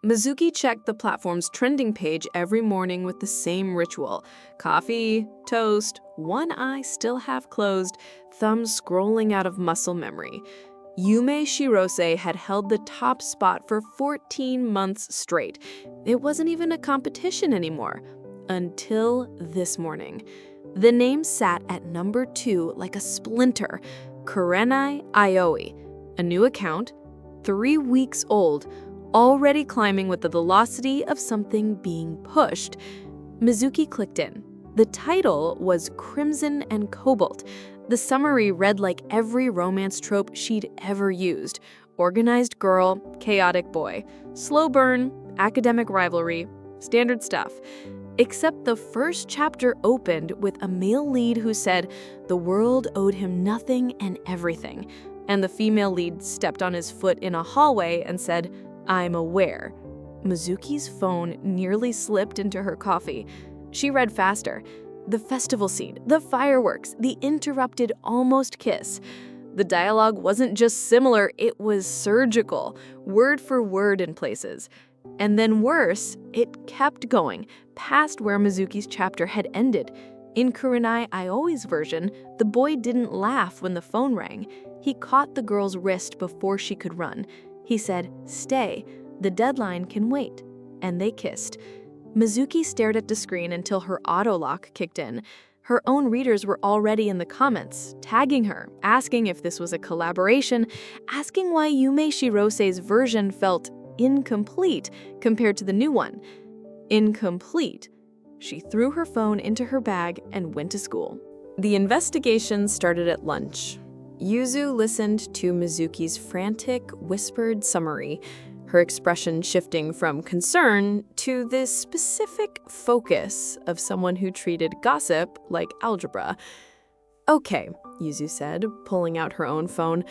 Mizuki checked the platform's trending page every morning with the same ritual. Coffee, toast, one eye still half closed, thumbs scrolling out of muscle memory. Yume Shirose had held the top spot for 14 months straight. It wasn't even a competition anymore. Until this morning. The name sat at number 2 like a splinter. Kurenai Ioi. A new account, 3 weeks old, already climbing with the velocity of something being pushed. Mizuki clicked in. The title was Crimson and Cobalt. The summary read like every romance trope she'd ever used. Organized girl, chaotic boy. Slow burn, academic rivalry, standard stuff. Except the first chapter opened with a male lead who said the world owed him nothing and everything. And the female lead stepped on his foot in a hallway and said, "I'm aware." Mizuki's phone nearly slipped into her coffee. She read faster. The festival scene, the fireworks, the interrupted almost kiss. The dialogue wasn't just similar, it was surgical, word for word in places. And then worse, it kept going, past where Mizuki's chapter had ended. In Kurenai Ioi's version, the boy didn't laugh when the phone rang. He caught the girl's wrist before she could run. He said, "Stay, the deadline can wait." And they kissed. Mizuki stared at the screen until her auto-lock kicked in. Her own readers were already in the comments, tagging her, asking if this was a collaboration, asking why Yume Shirose's version felt incomplete compared to the new one. Incomplete. She threw her phone into her bag and went to school. The investigation started at lunch. Yuzu listened to Mizuki's frantic, whispered summary, her expression shifting from concern to this specific focus of someone who treated gossip like algebra. "Okay," Yuzu said, pulling out her own phone.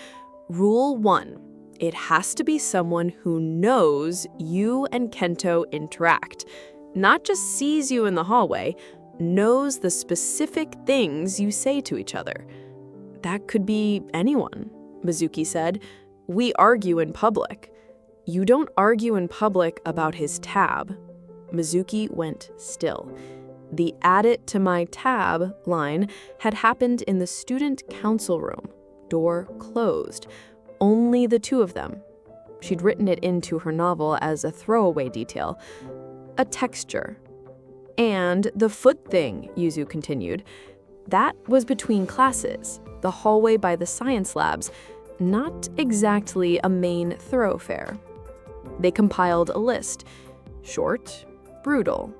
"Rule 1. It has to be someone who knows you and Kento interact. Not just sees you in the hallway, knows the specific things you say to each other." "That could be anyone," Mizuki said. "We argue in public." "You don't argue in public about his tab." Mizuki went still. The "add it to my tab" line had happened in the student council room. Door closed. Only the two of them. She'd written it into her novel as a throwaway detail. A texture. "And the foot thing," Yuzu continued. "That was between classes, the hallway by the science labs, not exactly a main thoroughfare." They compiled a list. Short, brutal.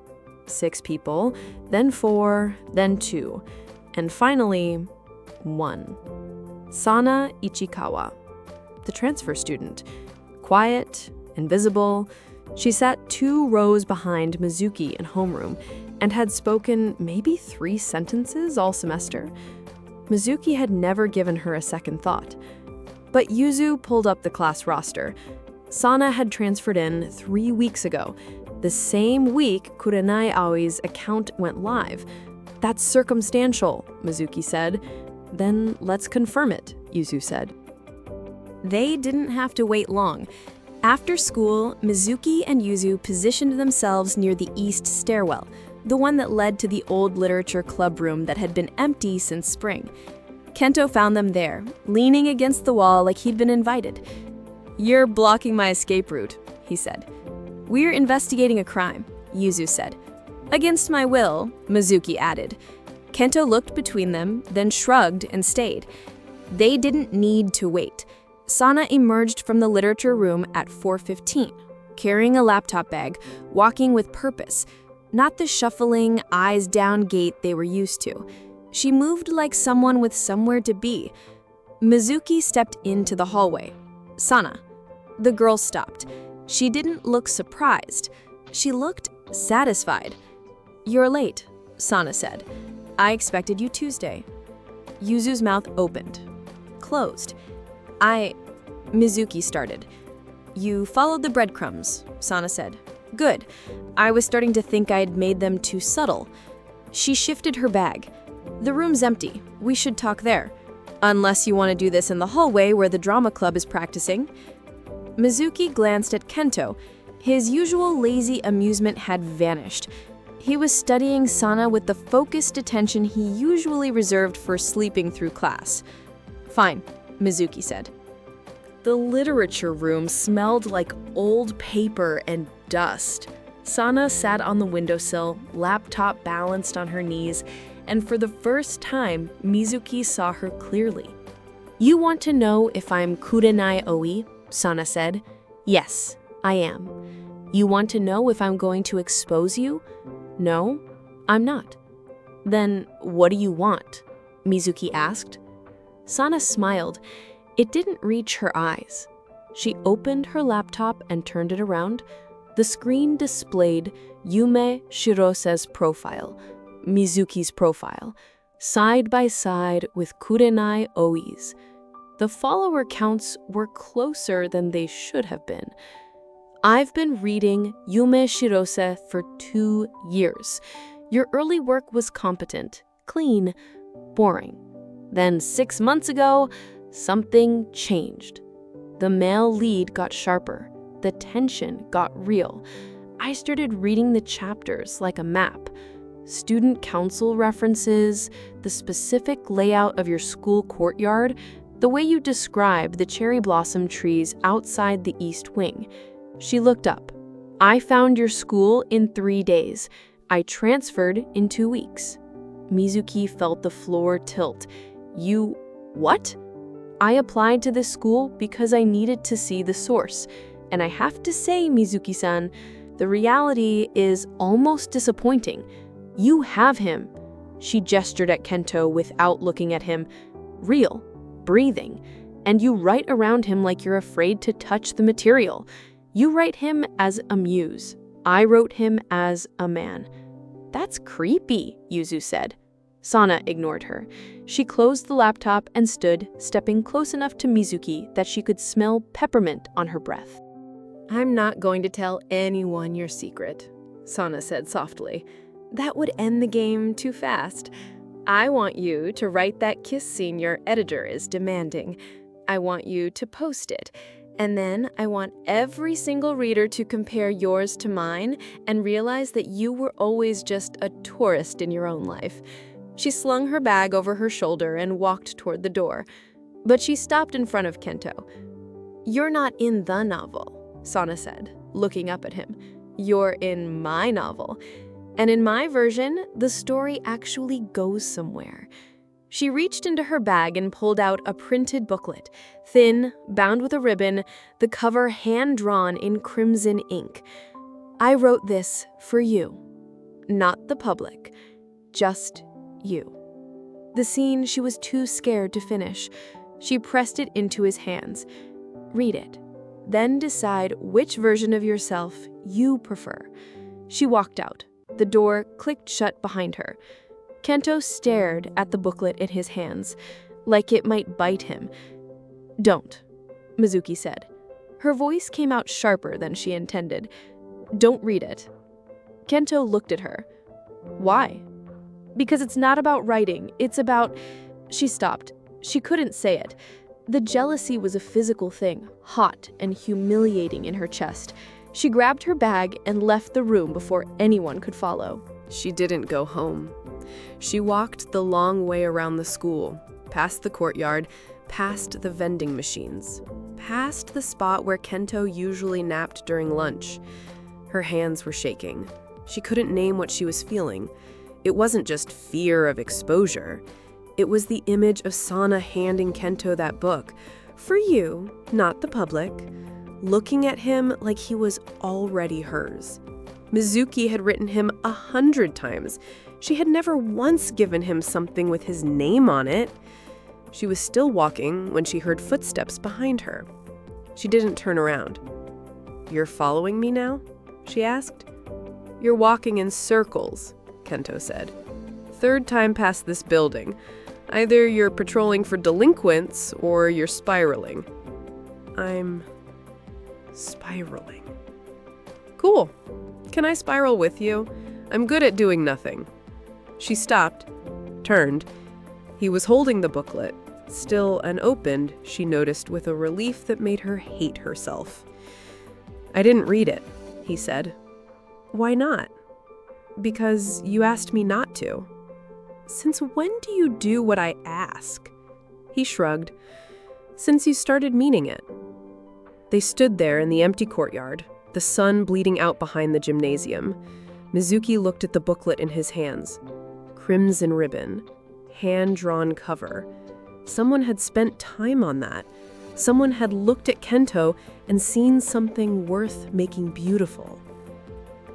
6 people, then 4, then 2, and finally, 1. Sana Ichikawa, the transfer student. Quiet, invisible. She sat 2 rows behind Mizuki in homeroom and had spoken maybe 3 sentences all semester. Mizuki had never given her a second thought. But Yuzu pulled up the class roster. Sana had transferred in 3 weeks ago, the same week Kurenai Aoi's account went live. "That's circumstantial," Mizuki said. "Then let's confirm it," Yuzu said. They didn't have to wait long. After school, Mizuki and Yuzu positioned themselves near the east stairwell, the one that led to the old literature club room that had been empty since spring. Kento found them there, leaning against the wall like he'd been invited. "You're blocking my escape route," he said. "We're investigating a crime," Yuzu said. "Against my will," Mizuki added. Kento looked between them, then shrugged and stayed. They didn't need to wait. Sana emerged from the literature room at 4:15, carrying a laptop bag, walking with purpose, not the shuffling, eyes down gait they were used to. She moved like someone with somewhere to be. Mizuki stepped into the hallway. "Sana." The girl stopped. She didn't look surprised. She looked satisfied. "You're late," Sana said. "I expected you Tuesday." Yuzu's mouth opened, closed. Mizuki started. "You followed the breadcrumbs," Sana said. "Good. I was starting to think I'd made them too subtle." She shifted her bag. "The room's empty. We should talk there. Unless you want to do this in the hallway where the drama club is practicing." Mizuki glanced at Kento. His usual lazy amusement had vanished. He was studying Sana with the focused attention he usually reserved for sleeping through class. "Fine," Mizuki said. The literature room smelled like old paper and dust. Sana sat on the windowsill, laptop balanced on her knees, and for the first time, Mizuki saw her clearly. "You want to know if I'm kurenai oi?" Sana said. "Yes, I am." "You want to know if I'm going to expose you?" "No, I'm not." "Then what do you want?" Mizuki asked. Sana smiled. It didn't reach her eyes. She opened her laptop and turned it around. The screen displayed Yume Shirose's profile, Mizuki's profile, side by side with Kurenai Oi's. The follower counts were closer than they should have been. "I've been reading Yume Shirose for 2 years. Your early work was competent, clean, boring. Then 6 months ago, something changed. The male lead got sharper. The tension got real. I started reading the chapters like a map. Student council references, the specific layout of your school courtyard, the way you describe the cherry blossom trees outside the east wing." She looked up. "I found your school in 3 days. I transferred in 2 weeks." Mizuki felt the floor tilt. "You... what?" "I applied to this school because I needed to see the source. And I have to say, Mizuki-san, the reality is almost disappointing. You have him." She gestured at Kento without looking at him. "Real, breathing. And you write around him like you're afraid to touch the material. You write him as a muse. I wrote him as a man." "That's creepy," Yuzu said. Sana ignored her. She closed the laptop and stood, stepping close enough to Mizuki that she could smell peppermint on her breath. "I'm not going to tell anyone your secret," Sana said softly. "That would end the game too fast. I want you to write that kiss scene your editor is demanding. I want you to post it. And then I want every single reader to compare yours to mine and realize that you were always just a tourist in your own life." She slung her bag over her shoulder and walked toward the door. But she stopped in front of Kento. "You're not in the novel," Sana said, looking up at him. "You're in my novel. And in my version, the story actually goes somewhere." She reached into her bag and pulled out a printed booklet, thin, bound with a ribbon, the cover hand-drawn in crimson ink. "I wrote this for you. Not the public. Just you." The scene she was too scared to finish. She pressed it into his hands. "Read it. Then decide which version of yourself you prefer." She walked out. The door clicked shut behind her. Kento stared at the booklet in his hands, like it might bite him. "Don't," Mizuki said. Her voice came out sharper than she intended. "Don't read it." Kento looked at her. "Why?" "Because it's not about writing, it's about..." She stopped. She couldn't say it. The jealousy was a physical thing, hot and humiliating in her chest. She grabbed her bag and left the room before anyone could follow. She didn't go home. She walked the long way around the school, past the courtyard, past the vending machines, past the spot where Kento usually napped during lunch. Her hands were shaking. She couldn't name what she was feeling. It wasn't just fear of exposure. It was the image of Sana handing Kento that book. "For you, not the public." Looking at him like he was already hers. Mizuki had written him 100 times. She had never once given him something with his name on it. She was still walking when she heard footsteps behind her. She didn't turn around. "You're following me now?" she asked. "You're walking in circles," Kento said. "Third time past this building. Either you're patrolling for delinquents or you're spiraling." "I'm spiraling." "Cool. Can I spiral with you? I'm good at doing nothing." She stopped, turned. He was holding the booklet, still unopened, she noticed with a relief that made her hate herself. "I didn't read it," he said. Why not? Because you asked me not to. Since when do you do what I ask? He shrugged. Since you started meaning it. They stood there in the empty courtyard, the sun bleeding out behind the gymnasium. Mizuki looked at the booklet in his hands. Crimson ribbon, hand-drawn cover. Someone had spent time on that. Someone had looked at Kento and seen something worth making beautiful.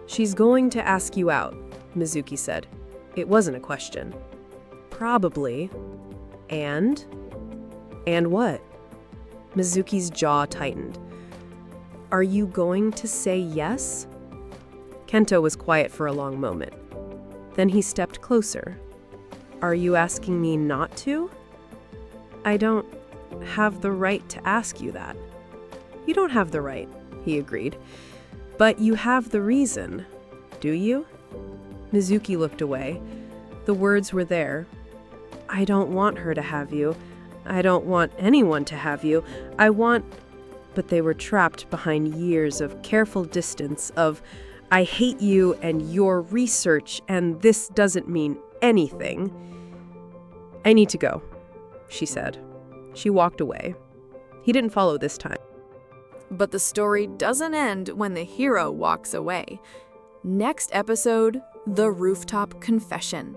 She's going to ask you out, Mizuki said. It wasn't a question. Probably. And? And what? Mizuki's jaw tightened. Are you going to say yes? Kento was quiet for a long moment. Then he stepped closer. Are you asking me not to? I don't have the right to ask you that. You don't have the right, he agreed. But you have the reason, do you? Mizuki looked away. The words were there. I don't want her to have you. I don't want anyone to have you. I want... But they were trapped behind years of careful distance of, I hate you and your research, and this doesn't mean anything. I need to go, she said. She walked away. He didn't follow this time. But the story doesn't end when the hero walks away. Next episode, The Rooftop Confession.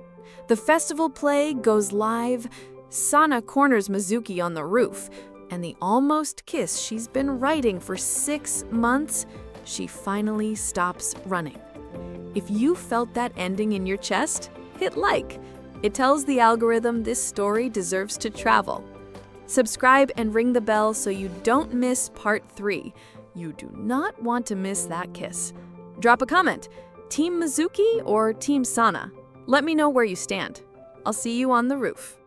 The festival play goes live. Sana corners Mizuki on the roof, and the almost kiss she's been writing for 6 months, she finally stops running. If you felt that ending in your chest, hit like. It tells the algorithm this story deserves to travel. Subscribe and ring the bell so you don't miss part 3. You do not want to miss that kiss. Drop a comment. Team Mizuki or Team Sana? Let me know where you stand. I'll see you on the roof.